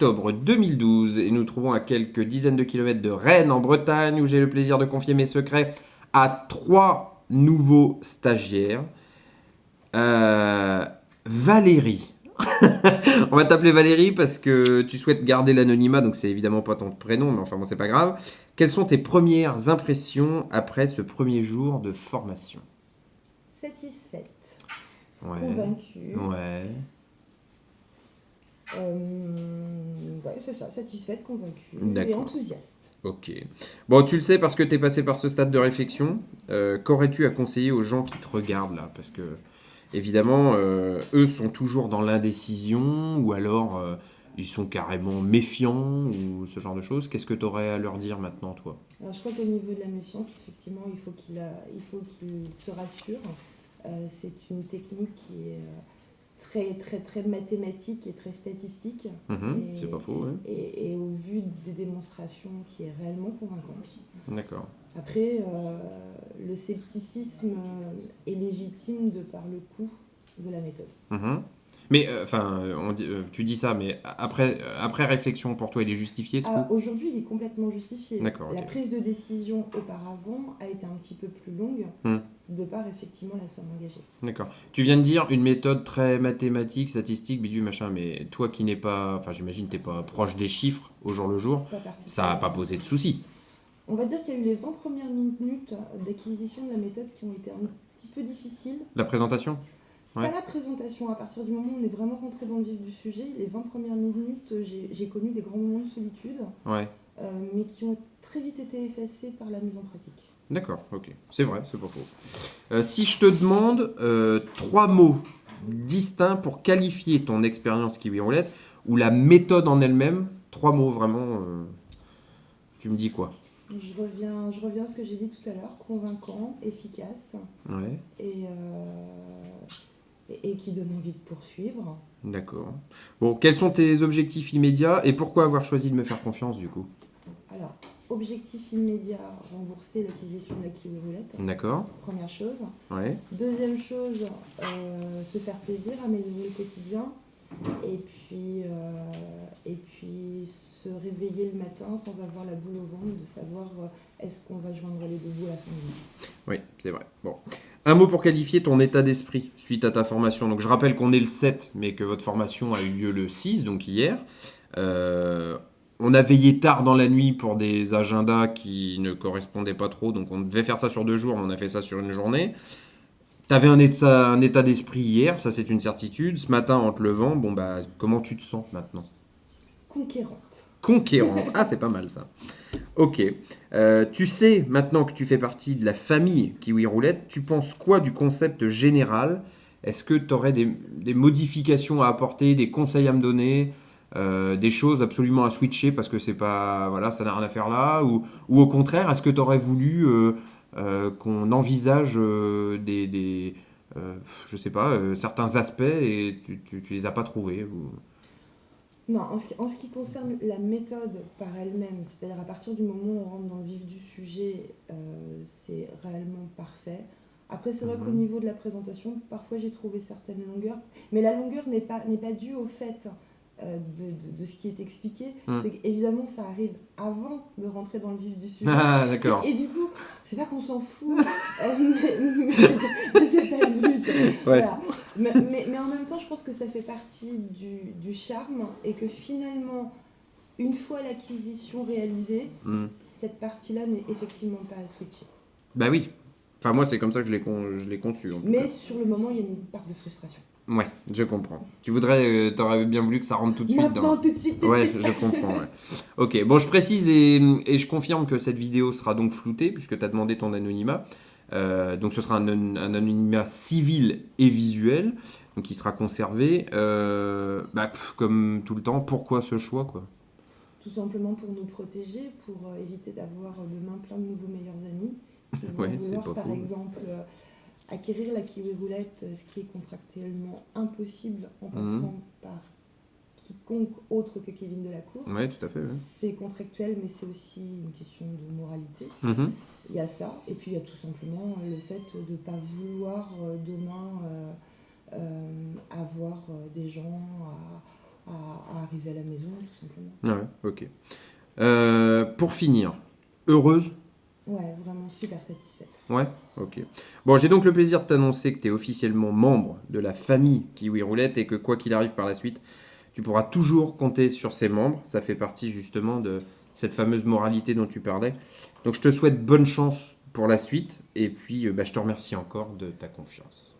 octobre 2012 et nous nous trouvons à quelques dizaines de kilomètres de Rennes en Bretagne où j'ai le plaisir de confier mes secrets à 3 nouveaux stagiaires. Valérie. On va t'appeler Valérie parce que tu souhaites garder l'anonymat, donc c'est évidemment pas ton prénom, mais enfin bon, c'est pas grave. Quelles sont tes premières impressions après ce premier jour de formation? Satisfaite, Ouais, convaincue. ouais, Ouais, c'est ça, satisfaite, convaincue et d'accord. enthousiaste. Ok. Bon, tu le sais parce que tu es passé par ce stade de réflexion. Qu'aurais-tu à conseiller aux gens qui te regardent là? Parce que, évidemment, eux sont toujours dans l'indécision ou alors ils sont carrément méfiants ou ce genre de choses. Qu'est-ce que tu aurais à leur dire maintenant, toi? Alors je crois qu'au niveau de la méfiance, effectivement, il faut qu'il se rassure. C'est une technique qui est très, très, très mathématique et très statistique. Mhm, c'est pas faux, ouais. Et au vu des démonstrations, qui est réellement convaincante. D'accord. Après, le scepticisme est légitime de par le coût de la méthode. Mhm. Mais, enfin, tu dis ça, mais après réflexion, pour toi, il est justifié ce coup? Aujourd'hui, il est complètement justifié. D'accord, La ok. prise de décision auparavant a été un petit peu plus longue, Hmm. de par effectivement la somme engagée. D'accord. Tu viens de dire une méthode très mathématique, statistique, bidule, machin, mais toi qui n'es pas, enfin j'imagine t'es pas proche des chiffres au jour le jour, Pas ça n'a pas particulièrement. posé de soucis. On va dire qu'il y a eu les 20 premières minutes d'acquisition de la méthode qui ont été un petit peu difficiles. La présentation? Pas Ouais. la présentation, à partir du moment où on est vraiment rentré dans le vif du sujet, les 20 premières minutes, j'ai connu des grands moments de solitude, Ouais. mais qui ont très vite été effacés par la mise en pratique. D'accord, ok. C'est vrai, c'est pas faux. Si je te demande 3 mots distincts pour qualifier ton expérience kiwi roulette ou la méthode en elle-même, 3 mots vraiment, tu me dis quoi? Je reviens à ce que j'ai dit tout à l'heure, convaincant, efficace Ouais, et, et qui donne envie de poursuivre. d'accord. Bon, quels sont tes objectifs immédiats et pourquoi avoir choisi de me faire confiance du coup? Alors, objectif immédiat, rembourser l'acquisition de la kiwi roulette, D'accord, première chose. ouais. Deuxième chose, se faire plaisir, améliorer le quotidien. Et puis se réveiller le matin sans avoir la boule au ventre, de savoir est-ce qu'on va joindre les deux bouts à la fin du mois. Oui, c'est vrai. Bon. Un mot pour qualifier ton état d'esprit suite à ta formation. Donc je rappelle qu'on est le 7, mais que votre formation a eu lieu le 6, donc hier. Euh, on a veillé tard dans la nuit pour des agendas qui ne correspondaient pas trop, donc on devait faire ça sur 2 jours, mais on a fait ça sur une journée. T'avais un état d'esprit hier, ça c'est une certitude. Ce matin, en te levant, bon bah, comment tu te sens maintenant? Conquérante. Conquérante. Ah, c'est pas mal ça. Ok. Tu sais, maintenant que tu fais partie de la famille Kiwi Roulette, tu penses quoi du concept général? Est-ce que tu aurais des modifications à apporter, des conseils à me donner, des choses absolument à switcher parce que c'est pas, voilà, ça n'a rien à faire là, ou au contraire, est-ce que tu aurais voulu qu'on envisage je sais pas, certains aspects et tu les as pas trouvés Non, en ce qui concerne la méthode par elle-même, c'est-à-dire à partir du moment où on rentre dans le vif du sujet, c'est réellement parfait. Après, c'est vrai qu'au Mhm. niveau de la présentation, parfois j'ai trouvé certaines longueurs, mais la longueur n'est pas due au fait de ce qui est expliqué. Hmm. C'est qu'évidemment, ça arrive avant de rentrer dans le vif du sujet. Ah, d'accord. Et du coup, c'est pas qu'on s'en fout, mais c'est pas le but. Ouais. Voilà. Mais en même temps, je pense que ça fait partie du charme et que finalement, une fois l'acquisition réalisée, Hmm. cette partie-là n'est effectivement pas à switcher. Bah oui. Enfin, moi, c'est comme ça que je l'ai conçu, en tout cas. Mais sur le moment, il y a une part de frustration. Ouais, je comprends. Tu voudrais, t'aurais bien voulu que ça rentre tout de suite Maintenant, dans. tout de suite, tout de Ouais, suite. je comprends, ouais. Ok, bon, je précise et je confirme que cette vidéo sera donc floutée, puisque tu as demandé ton anonymat. Donc, ce sera un anonymat civil et visuel, donc qui sera conservé. Comme tout le temps, pourquoi ce choix, quoi? Tout simplement pour nous protéger, pour éviter d'avoir demain plein de nouveaux meilleurs amis qui vont Ouais, c'est vouloir, pas par faux. exemple, acquérir la kiwi roulette, ce qui est contractuellement impossible en Mhm. passant par quiconque autre que Kevin Delacour. Ouais, tout à fait, ouais. C'est contractuel, mais c'est aussi une question de moralité. Mhm. Il y a ça, et puis il y a tout simplement le fait de ne pas vouloir demain avoir des gens à arriver à la maison, tout simplement. Ouais, ok. Pour finir, heureuse? Ouais, vraiment super satisfaite. Ouais, ok. Bon, j'ai donc le plaisir de t'annoncer que tu es officiellement membre de la famille Kiwi Roulette et que quoi qu'il arrive par la suite, tu pourras toujours compter sur ces membres. Ça fait partie justement de cette fameuse moralité dont tu parlais. Donc je te souhaite bonne chance pour la suite et puis bah, je te remercie encore de ta confiance.